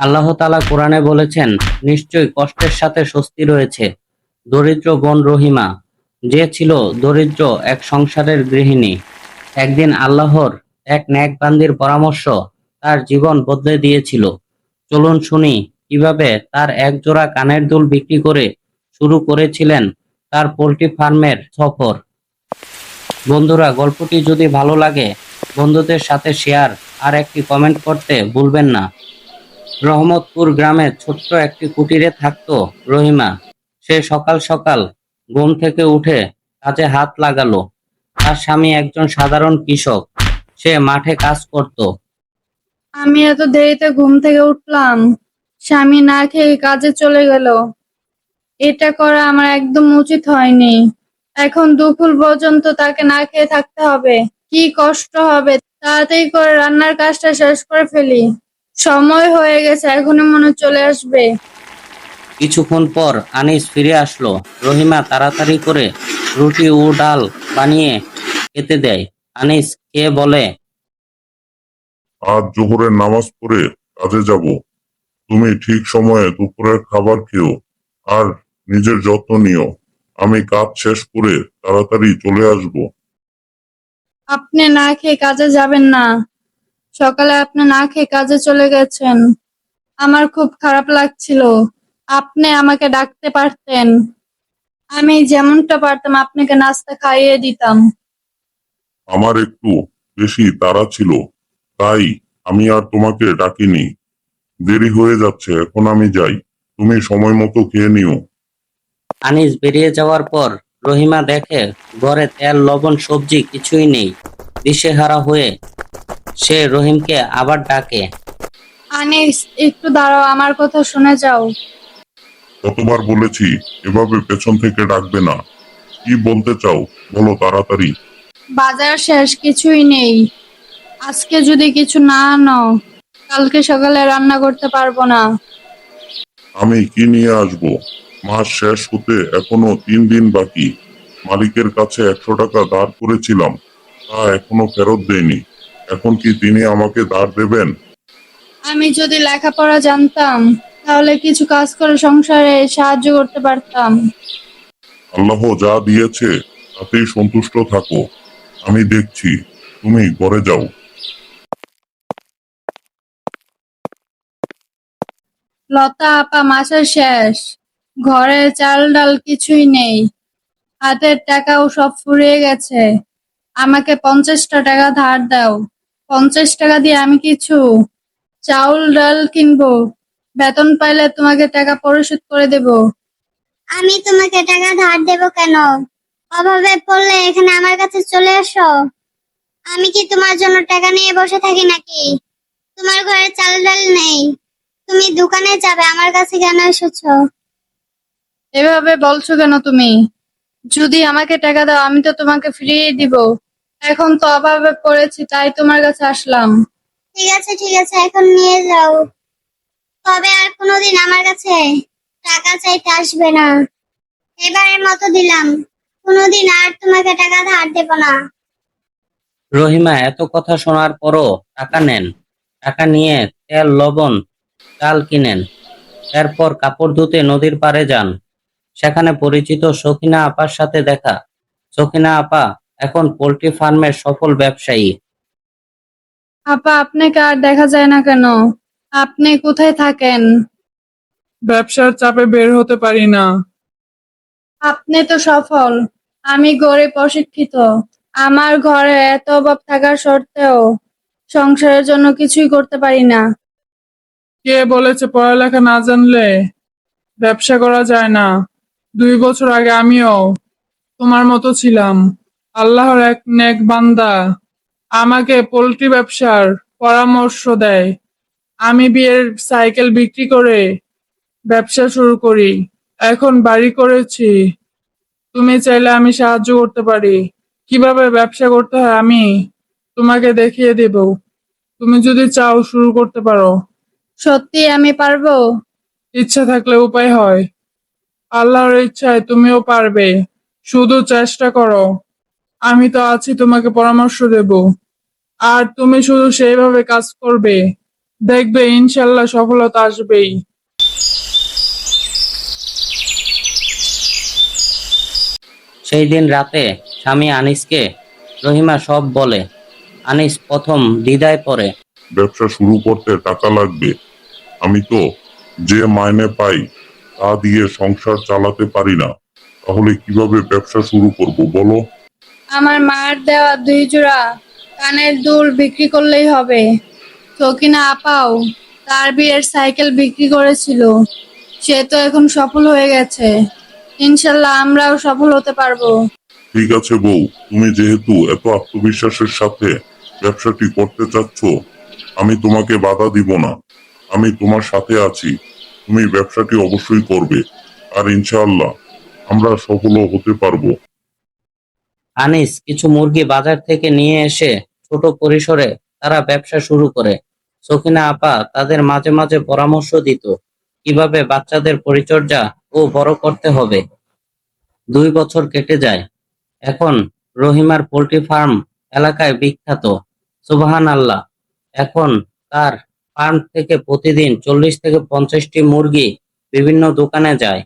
আল্লাহ তাআলা কোরআনে বলেছেন, নিশ্চয়ই কষ্টের সাথে স্বস্তি রয়েছে। দরিদ্র বোন রহিমা, যে ছিল দরিদ্র এক সংসারের গৃহিণী, একদিন আল্লাহর এক নেক বান্দির পরামর্শ তার জীবন বদলে দিয়েছিল। চলুন শুনি কিভাবে তার এক জোড়া কানের দুল বিক্রি করে শুরু করেছিলেন তার পোল্ট্রি ফার্মের সফর। বন্ধুরা, গল্পটি যদি ভালো লাগে বন্ধুদের সাথে শেয়ার আর একটি কমেন্ট করতে ভুলবেন না। রহমতপুর গ্রামে ছোট্ট একটি কুটিরে থাকতো রহিমা। সে সকাল সকাল ঘুম থেকে উঠে কাজে হাত লাগালো। তার স্বামী একজন সাধারণ কৃষক। সে মাঠে কাজ করত। আমি এত দেরিতে ঘুম থেকে উঠলাম, স্বামী না খেয়ে কাজে চলে গেল। এটা করা আমার একদম উচিত হয়নি। এখন দুপুর পর্যন্ত তাকে না খেয়ে থাকতে হবে। কি কষ্ট হবে। তাড়াতাড়ি করে রান্নার কাজটা শেষ করে ফেলি। সময় হয়ে গেছে, এখনই মনে চলে আসবে। কিছুক্ষণ পর আনিস ফিরে আসলো। রহিমা তাড়াতাড়ি করে রুটি ও ডাল বানিয়ে খেতে দেয়। আনিস খেয়ে বলে, আজ জোহরের নামাজ পড়ে কাজে যাব। তুমি ঠিক সময়ে দুপুরের খাবার খেও আর নিজের যত্ন নিও। আমি কাজ শেষ করে তাড়াতাড়ি চলে আসব। আপনি না খেয়ে কাজে যাবেন না? সকালে আপনি না খেয়ে কাজে চলে গেছেন। আমার খুব খারাপ লাগছিল। আপনি আমাকে ডাকতে পারতেন। আমি যেমনটা পারতাম আপনাকে নাস্তা খাইয়ে দিতাম। আমার একটু বেশি তাড়া ছিল, তাই আমি আর তোমাকে ডাকিনি। দেরি হয়ে যাচ্ছে, এখন আমি যাই। তুমি সময় মতো খেয়ে নিও। আনিস বেরিয়ে যাওয়ার পর রহিমা দেখে ঘরে তেল, লবণ, সবজি কিছুই নেই। দিশেহারা হয়ে সে রহিমকে আবার ডাকে। আনিস, একটু দাঁড়াও, আমার কথা শুনে যাও। কতবার বলেছি এভাবে পেছন থেকে ডাকবে না। কি বলতে চাও বলো তাড়াতাড়ি। বাজার শেষ, কিছুই নেই। আজকে যদি কিছু না আনো, কালকে সকালে রান্না করতে পারবো না। আমি কি নিয়ে আসবো? মাস শেষ হতে এখনো 3 দিন বাকি। মালিকের কাছে 100 টাকা ধার করেছিলাম, তা এখনো ফেরত দেয়নি। এখন কি তিনি আমাকে ধার দেবেন? আমি যদি লেখাপড়া জানতাম, তাহলে কিছু কাজ করে সংসারে সাহায্য করতে পারতাম। আল্লাহ যা দিয়েছে তাতেই সন্তুষ্ট থাকো। আমি দেখছি, তুমি ঘরে যাও। লতা আপা, মাসের শেষ, ঘরে চাল ডাল কিছুই নেই। হাতের টাকাও সব ফুরিয়ে গেছে। আমাকে 50টা টাকা ধার দাও। 50 টাকা দিয়ে আমি কিছু চাউল ডাল কিনবো। বেতন পাইলে তোমাকে টাকা পরিশোধ করে দেব। আমি তোমাকে টাকা ধার দেব কেন? অভাবে পড়লে এখানে আমার কাছে চলে এসো। আমি কি তোমার জন্য টাকা নিয়ে বসে থাকি নাকি? তোমার ঘরে চাল ডাল নেই, তুমি দোকানে যাবে, আমার কাছে কেন এসেছো? এভাবে বলছো কেন তুমি? যদি আমাকে টাকা দাও, আমি তো তোমাকে ফিরিয়ে দিব। এখন তো অভাবে পড়েছি, তাই তোমার কাছে আসলাম। ঠিক আছে, এখন নিয়ে যাও। তবে আর কোনোদিন আমার কাছে টাকা চাইতে আসবে না। এবারের মতো দিলাম, কোনোদিন আর তোমাকে টাকা ধার দেব না। রহিমা এত কথা শোনার পরও টাকা নেন। টাকা নিয়ে তেল, লবণ, চাল কিনেন। এরপর কাপড় ধুতে নদীর পাড়ে যান। সেখানে পরিচিত সখিনা আপার সাথে দেখা। সখিনা আপা এখন পোল্ট্রি ফার্মের সফল ব্যবসায়ী। আপা, আপনাকে আর দেখা যায় না কেন? আপনি কোথায় থাকেন? ব্যবসার চাপে বের হতে পারি না। আপনি তো সফল, আমি গরিব অশিক্ষিত। আমার ঘরে এত অভাব থাকার সত্ত্বেও সংসারের জন্য কিছুই করতে পারি না। কে বলেছে পড়ালেখা না জানলে ব্যবসা করা যায় না? 2 বছর আগে আমিও তোমার মতো ছিলাম। আল্লাহর এক নেক বান্দা আমাকে পোল্ট্রি ব্যবসার পরামর্শ দেয়। আমি বিয়ের সাইকেল বিক্রি করে ব্যবসা শুরু করি। এখন বাড়ি করেছি। তুমি চাইলে আমি সাহায্য করতে পারি। কিভাবে ব্যবসা করতে হয় আমি তোমাকে দেখিয়ে দেব। তুমি যদি চাও শুরু করতে পারো। সত্যি আমি পারবো? ইচ্ছা থাকলে উপায় হয়। আল্লাহর ইচ্ছায় তুমিও পারবে। শুধু চেষ্টা করো। আমি তো আছি, তোমাকে পরামর্শ দেব। আর তুমি শুধু সেইভাবে কাজ করবে। দেখবে ইনশাল্লাহ সফলতা আসবেই। সেই দিন রাতে স্বামী আনিসকে রহিমা সব বলে। আনিস প্রথম দ্বিধায় পড়ে। ব্যবসা শুরু করতে টাকা লাগবে। আমি তো যে মাইনে পাই তা দিয়ে সংসার চালাতে পারি না। তাহলে কিভাবে ব্যবসা শুরু করব বলো? আমার মার দেওয়া 2 জোড়া কানের দুল বিক্রি করলেই হবে। সকিনা আপাও তার বিয়ের সাইকেল বিক্রি করেছিল, সে তো এখন সফল হয়ে গেছে। ইনশাল্লাহ আমরাও সফল হতে পারবো। ঠিক আছে বউ, তুমি যেহেতু এত আত্মবিশ্বাসের সাথে ব্যবসাটি করতে চাচ্ছ, আমি তোমাকে বাধা দিব না। আমি তোমার সাথে আছি। তুমি ব্যবসাটি অবশ্যই করবে, আর ইনশাআল্লাহ আমরা সফল হতে পারবো। আনিস কিছু মুরগি বাজার থেকে নিয়ে এসে ছোট পরিসরে তারা ব্যবসা শুরু করে। সকিনা আপা তাদের মাঝে মাঝে পরামর্শ দিত কিভাবে বাচ্চাদের পরিচর্যা ও বড় করতে হবে। 2 বছর কেটে যায়। এখন রহিমার পোল্ট্রি ফার্ম এলাকায় বিখ্যাত। সুবহান আল্লাহ। এখন তার ফার্ম থেকে প্রতিদিন 40 থেকে 50টি মুরগি বিভিন্ন দোকানে যায়।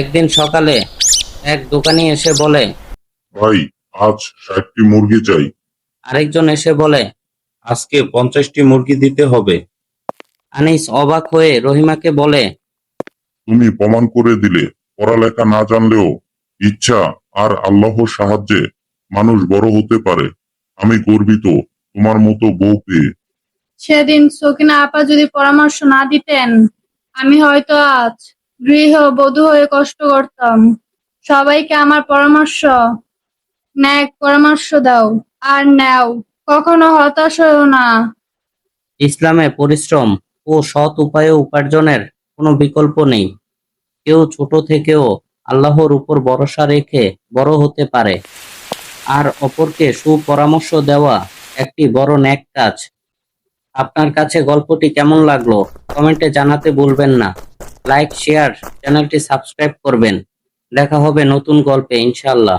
একদিন সকালে এক দোকানি এসে বলে, ভাই, আজ 60টি মুরগি চাই। আরেকজন এসে বলে, আজকে 50টি মুরগি দিতে হবে। আনিস অবাক হয়ে রহিমাকে বলে, তুমি প্রমাণ করে দিলে পড়ালেখা না জানলেও ইচ্ছা আর আল্লাহর সাহায্যে মানুষ বড় হতে পারে। আমি গর্বিত তোমার মতো বউ পেয়ে। সেদিন সকিনা আপা যদি পরামর্শ না দিতেন, আমি হয়তো আজ গৃহবধূ হয়ে কষ্ট করতাম। সবাইকে আমার পরামর্শ দাও আর নাও, কখনো হতাশ হও না। ইসলামে পরিশ্রম ও সৎ উপায়ে উপার্জনের কোনো বিকল্প নেই। কেউ ছোট থেকেও আল্লাহর উপর ভরসা রেখে বড় হতে পারে। আর অপরকে সুপরামর্শ দেওয়া একটি বড় নেক কাজ। আপনার কাছে গল্পটি কেমন লাগলো কমেন্টে জানাতে ভুলবেন না। লাইক, শেয়ার, চ্যানেলটি সাবস্ক্রাইব করবেন। দেখা হবে নতুন গল্পে ইনশাআল্লাহ।